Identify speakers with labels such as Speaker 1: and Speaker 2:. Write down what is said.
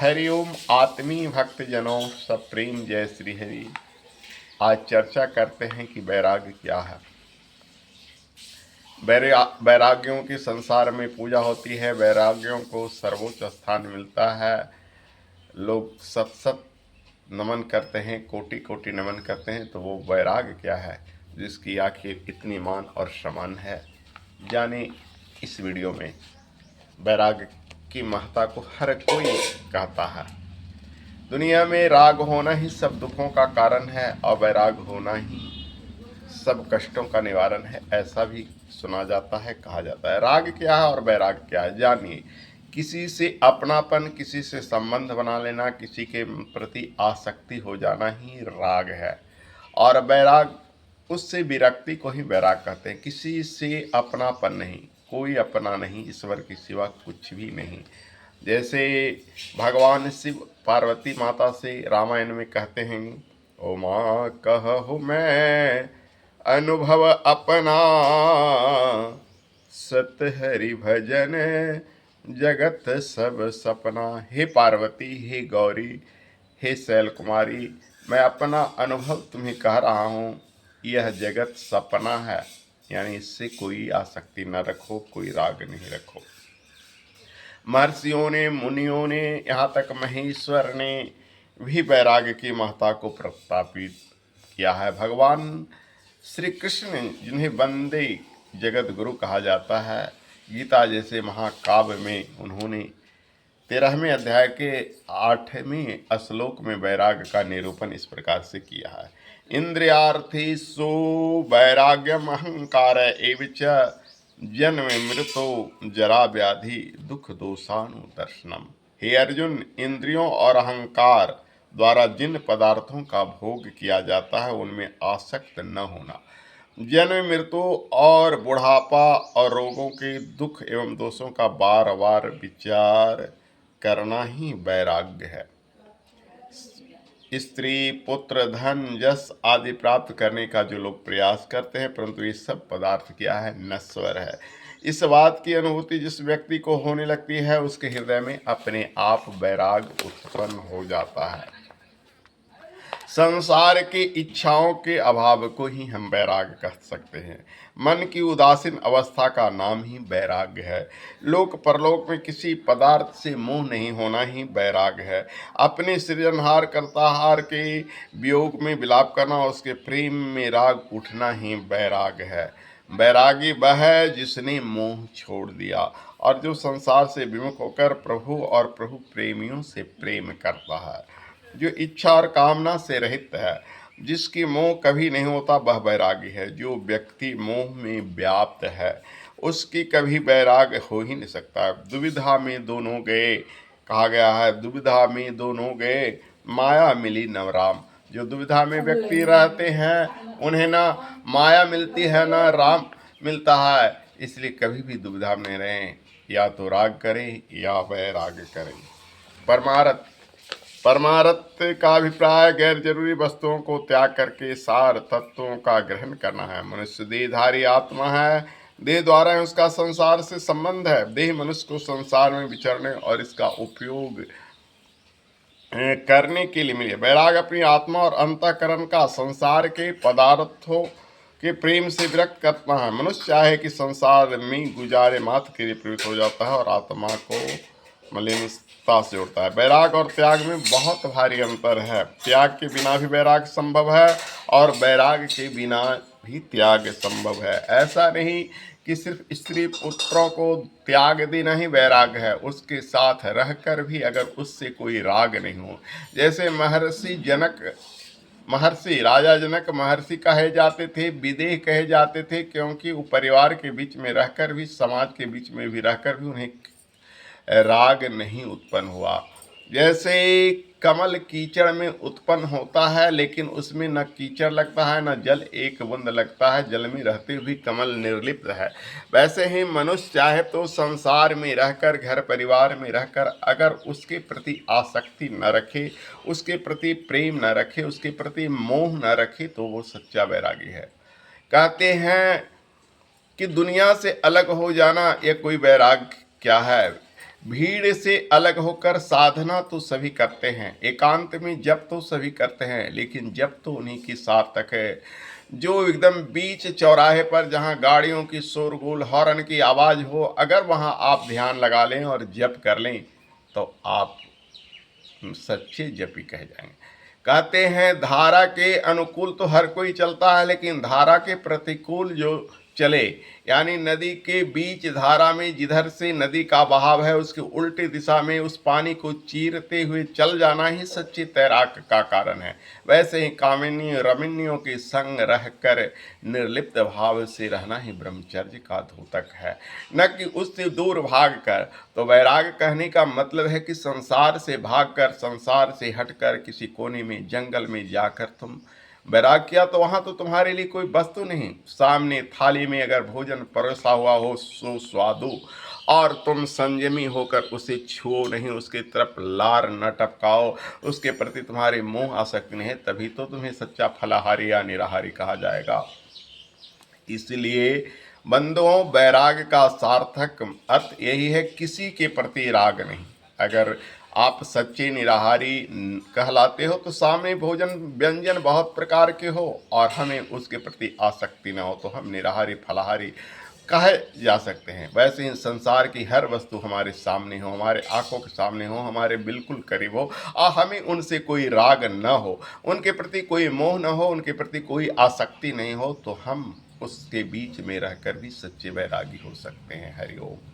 Speaker 1: हरिओम आत्मीय भक्तजनों, सब प्रेम जय श्री हरि। आज चर्चा करते हैं कि वैराग्य क्या है। वैराग्यों की संसार में पूजा होती है, वैराग्यों को सर्वोच्च स्थान मिलता है। लोग सत सत नमन करते हैं, कोटि कोटि नमन करते हैं। तो वो वैराग्य क्या है जिसकी आखिर इतनी मान और सम्मान है, जाने इस वीडियो में। वैराग्य की महत्ता को हर कोई कहता है। दुनिया में राग होना ही सब दुखों का कारण है और वैराग होना ही सब कष्टों का निवारण है, ऐसा भी सुना जाता है, कहा जाता है। राग क्या है और वैराग क्या है, जानिए। किसी से अपनापन, किसी से संबंध बना लेना, किसी के प्रति आसक्ति हो जाना ही राग है। और वैराग, उससे विरक्ति को ही वैराग कहते हैं। किसी से अपनापन नहीं, कोई अपना नहीं, ईश्वर के सिवा कुछ भी नहीं। जैसे भगवान शिव पार्वती माता से रामायण में कहते हैं, ओ माँ कहु मैं अनुभव अपना, सत हरि भजन जगत सब सपना। हे पार्वती, हे गौरी, हे शैल कुमारी, मैं अपना अनुभव तुम्हें कह रहा हूँ। यह जगत सपना है, यानी इससे कोई आसक्ति न रखो, कोई राग नहीं रखो। महर्षियों ने, मुनियों ने, यहाँ तक महेश्वर ने भी वैराग्य की महत्ता को प्रस्तापित किया है। भगवान श्री कृष्ण, जिन्हें वंदे जगत गुरु कहा जाता है, गीता जैसे महाकाव्य में उन्होंने 13वें अध्याय के 8वें श्लोक में वैराग्य का निरूपण इस प्रकार से किया है। इंद्रियार्थेषु वैराग्यम अहंकार एवच जन्म मृतो जरा व्याधि दुख दोषानुदर्शनम। हे अर्जुन, इंद्रियों और अहंकार द्वारा जिन पदार्थों का भोग किया जाता है उनमें आसक्त न होना, जन्म मृत्यु और बुढ़ापा और रोगों के दुख एवं दोषों का बार बार विचार करना ही वैराग्य है। स्त्री, पुत्र, धन, यश आदि प्राप्त करने का जो लोग प्रयास करते हैं, परंतु ये सब पदार्थ क्या है, नश्वर है। इस बात की अनुभूति जिस व्यक्ति को होने लगती है, उसके हृदय में अपने आप वैराग उत्पन्न हो जाता है। संसार की इच्छाओं के अभाव को ही हम वैराग्य कह सकते हैं। मन की उदासीन अवस्था का नाम ही वैराग्य है। लोक परलोक में किसी पदार्थ से मोह नहीं होना ही वैराग्य है। अपने सृजनहार कर्ताहार के वियोग में विलाप करना, उसके प्रेम में राग उठना ही वैराग्य है। वैरागी वह है जिसने मोह छोड़ दिया और जो संसार से विमुख होकर प्रभु और प्रभु प्रेमियों से प्रेम करता है। जो इच्छा और कामना से रहित है, जिसकी मोह कभी नहीं होता, वह वैरागी है। जो व्यक्ति मोह में व्याप्त है, उसकी कभी वैराग हो ही नहीं सकता। दुविधा में दोनों गए, कहा गया है, दुविधा में दोनों गए माया मिली नवराम। जो दुविधा में व्यक्ति रहते हैं, उन्हें ना माया मिलती है ना राम मिलता है, इसलिए कभी भी दुविधा में नहीं रहें। या तो राग करें या वैराग करें। परमार्थ का अभिप्राय गैर जरूरी वस्तुओं को त्याग करके सार तत्वों का ग्रहण करना है। मनुष्य देहधारी आत्मा है, देह द्वारा उसका संसार से संबंध है। देह मनुष्य को संसार में विचरने और इसका उपयोग करने के लिए मिले। वैराग अपनी आत्मा और अंतःकरण का संसार के पदार्थों के प्रेम से विरक्त करना है। मनुष्य चाहे कि संसार में गुजारे मात्र के लिए प्रवृत्त हो जाता है और आत्मा को मलिनता से जोड़ता है। वैराग और त्याग में बहुत भारी अंतर है। त्याग के बिना भी वैराग संभव है और वैराग के बिना भी त्याग संभव है। ऐसा नहीं कि सिर्फ स्त्री पुत्रों को त्याग देना ही वैराग है, उसके साथ रहकर भी अगर उससे कोई राग नहीं हो। जैसे महर्षि राजा जनक महर्षि कहे जाते थे, विदेह कहे जाते थे, क्योंकि वो परिवार के बीच में रहकर भी, समाज के बीच में भी रहकर भी उन्हें राग नहीं उत्पन्न हुआ। जैसे कमल कीचड़ में उत्पन्न होता है, लेकिन उसमें न कीचड़ लगता है न जल एक बूंद लगता है, जल में रहते हुए कमल निर्लिप्त है। वैसे ही मनुष्य चाहे तो संसार में रहकर, घर परिवार में रहकर, अगर उसके प्रति आसक्ति न रखे, उसके प्रति प्रेम न रखे, उसके प्रति मोह न रखे, तो वो सच्चा वैरागी है। कहते हैं कि दुनिया से अलग हो जाना, यह कोई वैराग क्या है। भीड़ से अलग होकर साधना तो सभी करते हैं, एकांत में जप तो सभी करते हैं, लेकिन जप तो उन्हीं की सार्थक है जो एकदम बीच चौराहे पर जहां गाड़ियों की शोरगुल हॉर्न की आवाज़ हो, अगर वहां आप ध्यान लगा लें और जप कर लें तो आप सच्चे जपी कह जाएंगे। कहते हैं धारा के अनुकूल तो हर कोई चलता है, लेकिन धारा के प्रतिकूल जो चले, यानी नदी के बीच धारा में जिधर से नदी का बहाव है उसके उल्टी दिशा में उस पानी को चीरते हुए चल जाना ही सच्चे तैराक का कारण है। वैसे ही कामिनी रमणियों के संग रहकर निर्लिप्त भाव से रहना ही ब्रह्मचर्य का द्योतक है, न कि उससे दूर भाग कर। तो वैराग कहने का मतलब है कि संसार से भागकर, संसार से हटकर किसी कोने में जंगल में जाकर तुम वैराग किया तो वहां तो तुम्हारे लिए कोई वस्तु नहीं, सामने थाली में अगर भोजन परोसा हुआ हो सुस्वादु और तुम संयमी होकर उसे छुओ नहीं, उसके तरफ लार न टपकाओ, उसके प्रति तुम्हारे मोह आसक्ति नहीं है, तभी तो तुम्हें सच्चा फलाहारी या निराहारी कहा जाएगा। इसलिए बंधुओं, वैराग का सार्थक अर्थ यही है, किसी के प्रति राग नहीं। अगर आप सच्चे निराहारी कहलाते हो तो सामने भोजन व्यंजन बहुत प्रकार के हो और हमें उसके प्रति आसक्ति न हो तो हम निराहारी फलाहारी कहे जा सकते हैं। वैसे ही संसार की हर वस्तु हमारे सामने हो, हमारे आंखों के सामने हो, हमारे बिल्कुल करीब हो और हमें उनसे कोई राग न हो, उनके प्रति कोई मोह न हो, उनके प्रति कोई आसक्ति नहीं हो, तो हम उसके बीच में रहकर भी सच्चे वैरागी हो सकते हैं। हरि ओम।